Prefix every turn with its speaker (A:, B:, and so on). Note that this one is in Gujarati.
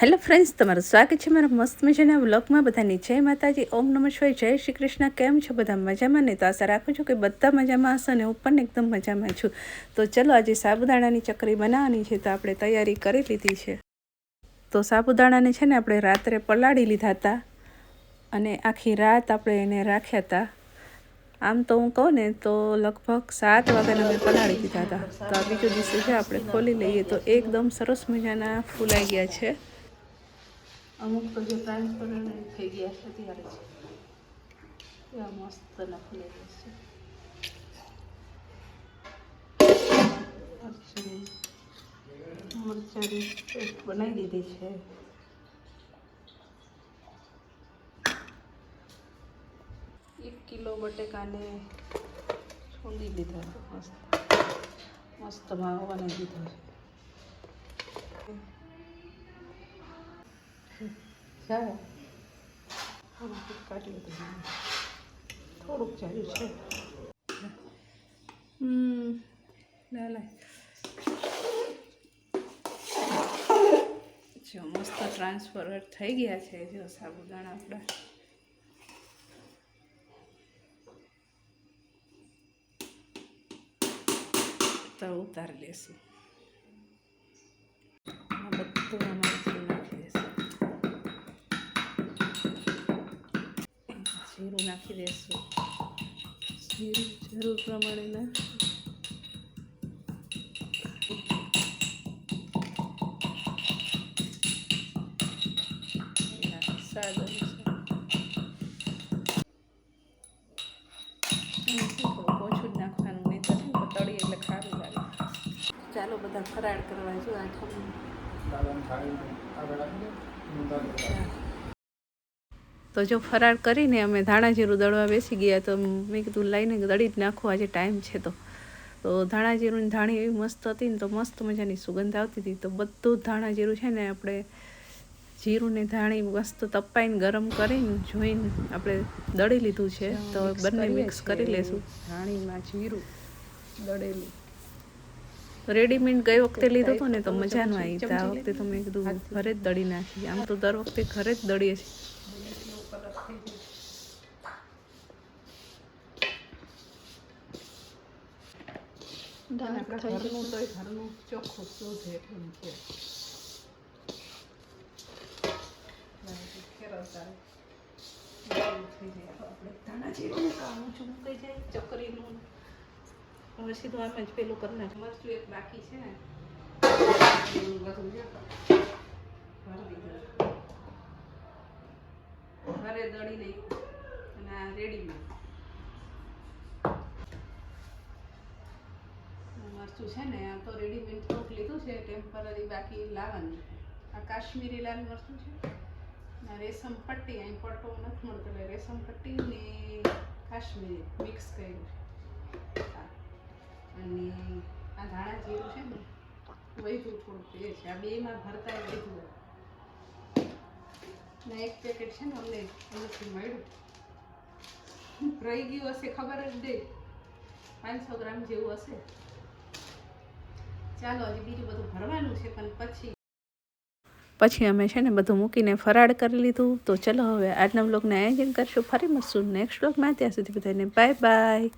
A: હેલો ફ્રેન્ડ્સ, તમારું સ્વાગત છે મારા મસ્ત મજાના વ્લોગમાં। બધાની જય માતાજી, ઓમ નમઃ શિવાય, જય શ્રી કૃષ્ણ। કેમ છો બધા? મજામાં ને? તો આશા રાખું છું કે બધા મજામાં હશે ને હું પણ એકદમ મજામાં છું। તો ચલો, આજે સાબુદાણાની ચકરી બનાવવાની છે તો આપણે તૈયારી કરી લીધી છે। તો સાબુદાણાને છે ને આપણે રાત્રે પલાળી લીધા હતા અને આખી રાત આપણે એને રાખ્યા હતા। આમ તો હું કહું ને તો લગભગ 7 વાગ્યાના મેં પલાળી દીધા હતા। તો આ બીજો દિવસે છે આપણે ખોલી લઈએ તો એકદમ સરસ મજાના ફૂલાઈ ગયા છે। અમુક તો જે ટ્રાન્સફર થઈ ગયા છે ત્યારે છે એવા મસ્ત ના ફૂલાઈ ગયા છે। મરચાંની પેસ્ટ બનાવી દીધી છે। 1 કિલો બટેકાને છોડી લીધા છે, મસ્ત માવવાને દીધા છે। કાઢી લીધું, થોડુંક ચાલ્યું છે। જો મસ્ત ટ્રાન્સફર થઈ ગયા છે। જો સાબુદાણા આપણા તો ઉતારી લેશું। બધું આમાં નાખી દેશું, જીરું નાખી દેશું, જીરું જરૂર પ્રમાણે નાખીશું। સ્વાદ થોડું ઓછું જ નાખવાનું, નહીં તો છે ને તળી એટલે ખારું લાગે। ચાલો બધા ફરાળ કરવા જો તો જો ફરાળ કરીને અમે ધાણા જીરું દળવા બેસી ગયા। તો મેં કીધું લઈને દળી જ નાખો, આજે ટાઈમ છે। તો ધાણા જીરુંની ધાણી એવી મસ્ત હતી ને, તો મસ્ત મજાની સુગંધ આવતી હતી। તો બધું ધાણા જીરું છે ને આપણે જીરું ને ધાણી મસ્ત તપાઈને ગરમ કરીને જોઈને આપણે દળી લીધું છે। તો બંને મિક્સ કરી લેશું। ધાણીમાં જીરું દળેલું રેડીમેડ ગઈ વખતે લીધો હતો ને તો મજા ન આવી, તો આ વખતે તો મેં કીધું ઘરે જ દળી નાખી। આમ તો દર વખતે ઘરે જ દળીએ છીએ। ઘરનું તો ઘરનું ચોખ્ખું શુદ્ધ એટલું છે। ધાણા જીરું કામ ઓછું મૂકાઈ જાય, ચકરીનું પછી તો આમ જ પેલું કરી નાખ। મરચું એક બાકી છે ને, બધું ઘરે દળી નહીં અને આ રેડીમેડ મરચું છે ને, આ તો રેડીમેડ થોડુંક લીધું છે ટેમ્પરરી, બાકી લાવવાનું। આ કાશ્મીરી લાલ મરચું છે, રેશમ પટ્ટી અહીં પટ્ટો નથી મળતો એટલે રેશમ પટ્ટી ને કાશ્મીરી મિક્સ કર્યું છે। અને આ ધાણા જીરું છે ને વધ્યું થોડુંક એ છે, આ બેમાં ભરતા વધ્યું ને એક પેકેટ છે ને અમને અલગથી મળ્યું, રહી ગયું હશે ખબર જ નહીં, 500 ગ્રામ જેવું હશે। ચાલો હજી બીજું બધું ભરવાનું છે, પણ પછી અમે છે ને બધું મૂકીને ફરાળ કરી લીધું। તો ચલો હવે આજના બ્લોગને આયોજન કરશું, ફરી મળશું નેક્સ્ટ બ્લોગમાં। ત્યાં સુધી બધાને બાય બાય।